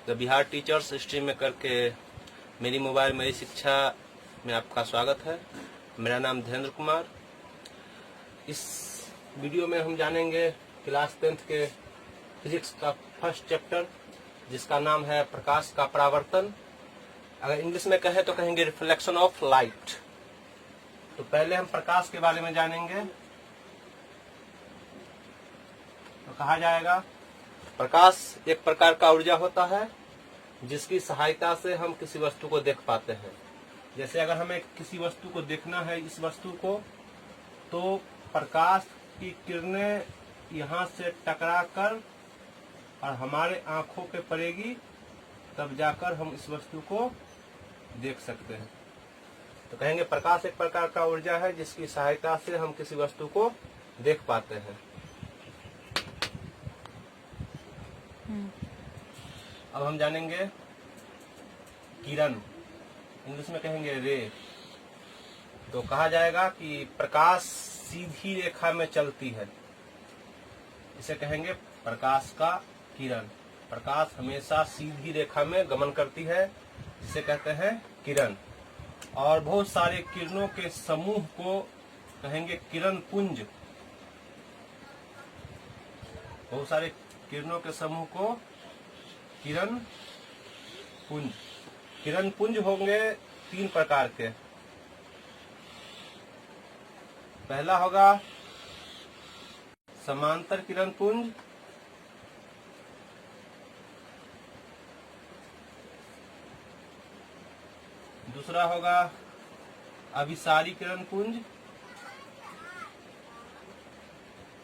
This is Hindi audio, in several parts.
द बिहार टीचर्स स्ट्रीम में करके मेरी मोबाइल मेरी शिक्षा में आपका स्वागत है। मेरा नाम धीरेन्द्र कुमार। इस वीडियो में हम जानेंगे क्लास 10th के फिजिक्स का फर्स्ट चैप्टर, जिसका नाम है प्रकाश का परावर्तन। अगर इंग्लिश में कहे तो कहेंगे रिफ्लेक्शन ऑफ लाइट। तो पहले हम प्रकाश के बारे में जानेंगे। तो कहा जाएगा प्रकाश एक प्रकार का ऊर्जा होता है जिसकी सहायता से हम किसी वस्तु को देख पाते हैं। जैसे अगर हमें किसी वस्तु को देखना है, इस वस्तु को, तो प्रकाश की किरणें यहाँ से टकरा कर और हमारे आंखों पे पड़ेगी, तब जाकर हम इस वस्तु को देख सकते हैं। तो कहेंगे प्रकाश एक प्रकार का ऊर्जा है जिसकी सहायता से हम किसी वस्तु को देख पाते हैं। अब हम जानेंगे किरण, इंग्लिश में कहेंगे रे। तो कहा जाएगा कि प्रकाश सीधी रेखा में चलती है, इसे कहेंगे प्रकाश का किरण। प्रकाश हमेशा सीधी रेखा में गमन करती है, जिसे कहते हैं किरण। और बहुत सारे किरणों के समूह को कहेंगे किरण पुंज। बहुत सारे किरणों के समूह को किरण पुंज। किरण पुंज होंगे 3 प्रकार के। पहला होगा समांतर किरण पुंज, दूसरा होगा अभिसारी किरण पुंज,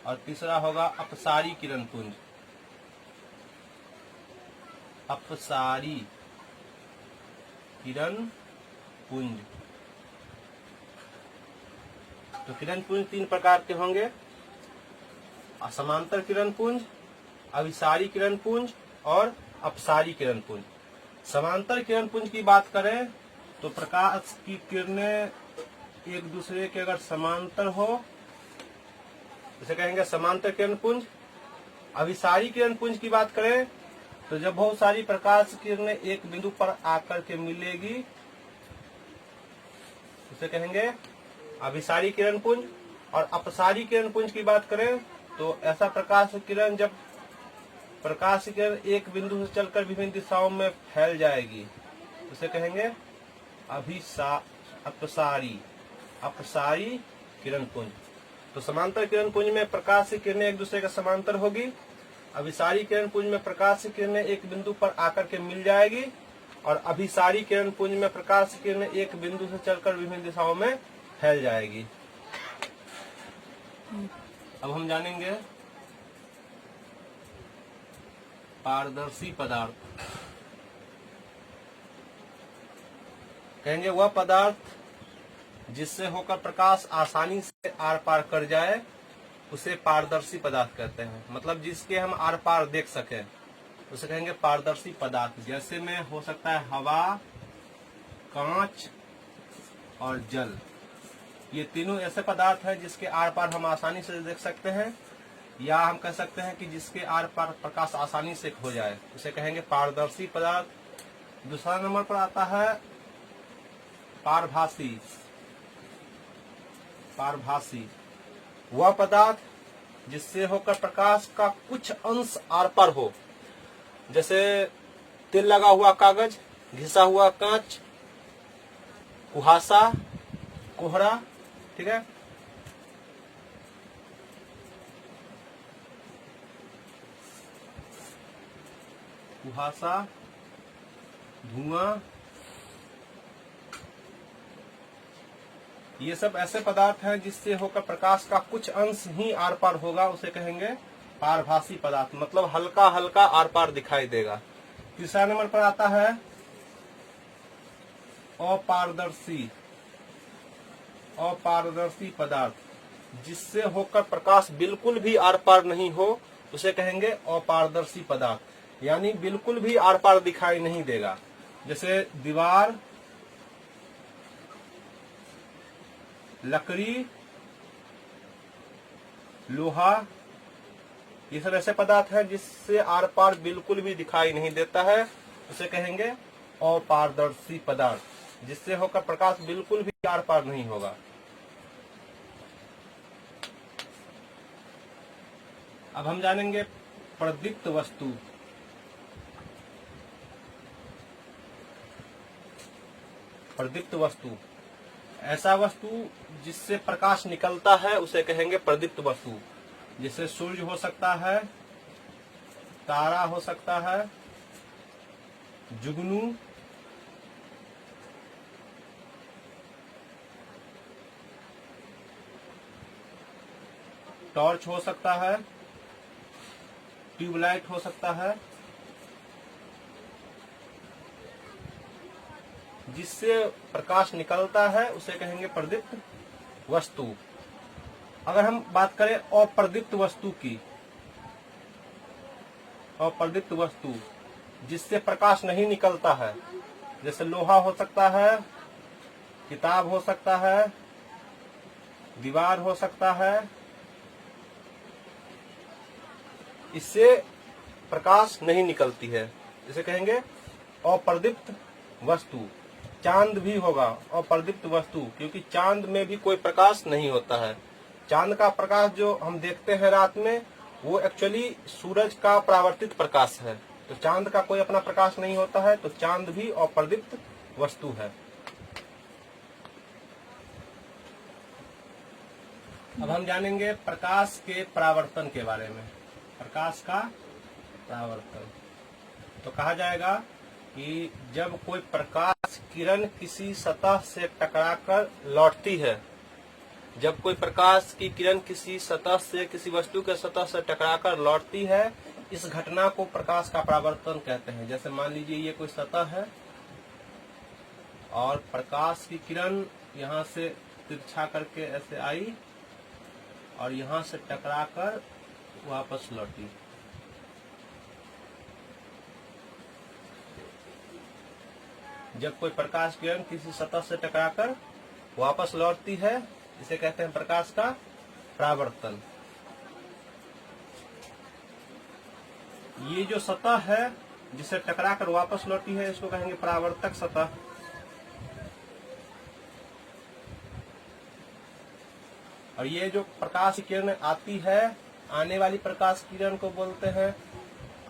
और तीसरा होगा अपसारी किरण पुंज। अपसारी किरण पुंज। तो किरण पुंज 3 प्रकार के होंगे, समांतर किरण पुंज, अभिसारी किरण पुंज और अपसारी किरण पुंज। समांतर किरण पुंज की बात करें तो प्रकाश की किरणें एक दूसरे के अगर समांतर हो, इसे कहेंगे समांतर किरण पुंज। अभिसारी किरण पुंज की बात करें तो जब बहुत सारी प्रकाश किरणें एक बिंदु पर आकर के मिलेगी, उसे कहेंगे अभिसारी किरण पुंज। और अपसारी किरण पुंज की बात करें तो ऐसा प्रकाश किरण जब प्रकाश किरण एक बिंदु से चलकर विभिन्न दिशाओं में फैल जाएगी, उसे कहेंगे अपसारी किरण पुंज। तो समांतर किरण पुंज में प्रकाश की किरणें एक दूसरे के समांतर होगी। अभिसारी किरण पुंज में प्रकाश की किरणें एक बिंदु पर आकर के मिल जाएगी, और अभिसारी किरण पुंज में प्रकाश की किरणें एक बिंदु से चलकर विभिन्न दिशाओं में फैल जाएगी। अब हम जानेंगे पारदर्शी पदार्थ। कहेंगे वह पदार्थ जिससे होकर प्रकाश आसानी से आर पार कर जाए, उसे पारदर्शी पदार्थ कहते हैं। मतलब जिसके हम आर पार देख सकें, उसे कहेंगे पारदर्शी पदार्थ। जैसे में हो सकता है हवा, कांच और जल। ये तीनों ऐसे पदार्थ हैं जिसके आर पार हम आसानी से देख सकते हैं, या हम कह सकते हैं कि जिसके आर पार प्रकाश आसानी से हो जाए, उसे कहेंगे पारदर्शी पदार्थ। दूसरा नंबर पर आता है पारभासी। पारभासी वह पदार्थ जिससे होकर प्रकाश का कुछ अंश आर पार हो, जैसे तेल लगा हुआ कागज, घिसा हुआ कांच, कुहासा, कोहरा। ठीक है। कुहासा, धुआं, ये सब ऐसे पदार्थ हैं जिससे होकर प्रकाश का कुछ अंश ही आर पार होगा, उसे कहेंगे पारभासी पदार्थ। मतलब हल्का हल्का आर पार दिखाई देगा। तीसरा नंबर पर आता है अपारदर्शी। अपारदर्शी पदार्थ जिससे होकर प्रकाश बिल्कुल भी आर पार नहीं हो, उसे कहेंगे अपारदर्शी पदार्थ। यानी बिल्कुल भी आर पार दिखाई नहीं देगा। जैसे दीवार, लकड़ी, लोहा, ये सब ऐसे पदार्थ हैं जिससे आर पार बिल्कुल भी दिखाई नहीं देता है, उसे कहेंगे अपारदर्शी पदार्थ, जिससे होकर प्रकाश बिल्कुल भी आर पार नहीं होगा। अब हम जानेंगे प्रदीप्त वस्तु। प्रदीप्त वस्तु ऐसा वस्तु जिससे प्रकाश निकलता है उसे कहेंगे प्रदीप्त वस्तु। जिससे सूर्य हो सकता है, तारा हो सकता है, जुगनू, टॉर्च हो सकता है, ट्यूबलाइट हो सकता है, जिससे प्रकाश निकलता है उसे कहेंगे प्रदीप्त वस्तु। अगर हम बात करें अप्रदीप्त वस्तु की, अप्रदीप्त वस्तु जिससे प्रकाश नहीं निकलता है, जैसे लोहा हो सकता है, किताब हो सकता है, दीवार हो सकता है, इससे प्रकाश नहीं निकलती है, इसे कहेंगे अप्रदीप्त वस्तु। चांद भी होगा अप्रदीप्त वस्तु, क्योंकि चांद में भी कोई प्रकाश नहीं होता है। चांद का प्रकाश जो हम देखते हैं रात में, वो एक्चुअली सूरज का परावर्तित प्रकाश है, तो चांद का कोई अपना प्रकाश नहीं होता है, तो चांद भी अप्रदीप्त वस्तु है। अब हम जानेंगे प्रकाश के परावर्तन के बारे में। प्रकाश का परावर्तन तो कहा जाएगा कि जब कोई प्रकाश किरण किसी सतह से टकराकर लौटती है, जब कोई प्रकाश की किरण किसी सतह से, किसी वस्तु के सतह से टकराकर लौटती है, इस घटना को प्रकाश का परावर्तन कहते हैं। जैसे मान लीजिए ये कोई सतह है और प्रकाश की किरण यहाँ से तिरछा करके ऐसे आई और यहाँ से टकराकर वापस लौटी। जब कोई प्रकाश किरण किसी सतह से टकराकर वापस लौटती है, इसे कहते हैं प्रकाश का परावर्तन। ये जो सतह है जिसे टकराकर वापस लौटी है, इसको कहेंगे परावर्तक सतह। और ये जो प्रकाश किरण आती है, आने वाली प्रकाश किरण को बोलते हैं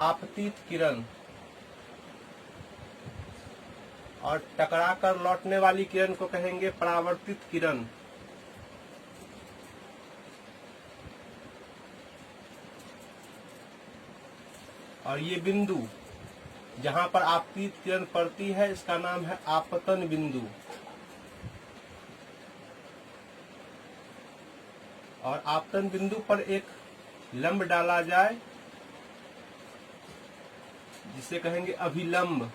आपतित किरण, और टकराकर लौटने वाली किरण को कहेंगे परावर्तित किरण। और ये बिंदु जहां पर आपतित किरण पड़ती है, इसका नाम है आपतन बिंदु। और आपतन बिंदु पर एक लंब डाला जाए जिसे कहेंगे अभिलंब,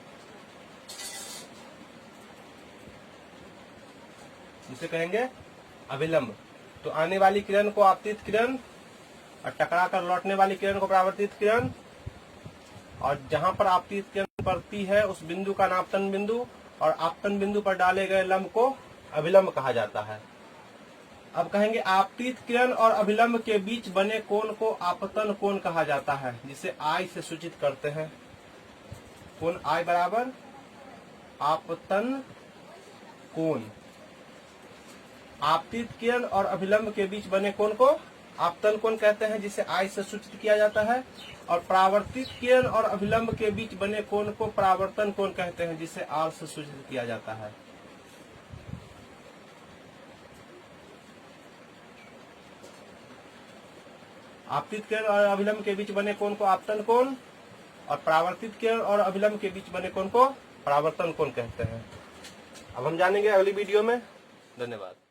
जिसे कहेंगे अभिलंब। तो आने वाली किरण को आपतित किरण और टकराकर लौटने वाली किरण को परावर्तित किरण, और जहां पर आपतित किरण पड़ती है उस बिंदु का नाम आपतन बिंदु, और आपतन बिंदु पर डाले गए लंब को अभिलंब कहा जाता है। अब कहेंगे आपतित किरण और अभिलंब के बीच बने कोण को आपतन कोण कहा जाता है, जिसे आई से सूचित करते हैं। कोण आई बराबर आपतन कोण। आपतित किरण और अभिलंब के बीच बने कोण को आपतन कोण कहते हैं, जिसे आई से सूचित किया जाता है। और परावर्तित किरण और अभिलंब के बीच बने कोण को परावर्तन कोण कहते हैं, जिसे आर से सूचित किया जाता है। आपतित किरण और अभिलंब के बीच बने कोण को आपतन कोण, और परावर्तित किरण और अभिलंब के बीच बने कोण को परावर्तन कोण कहते हैं। अब हम जानेंगे अगली वीडियो में। धन्यवाद।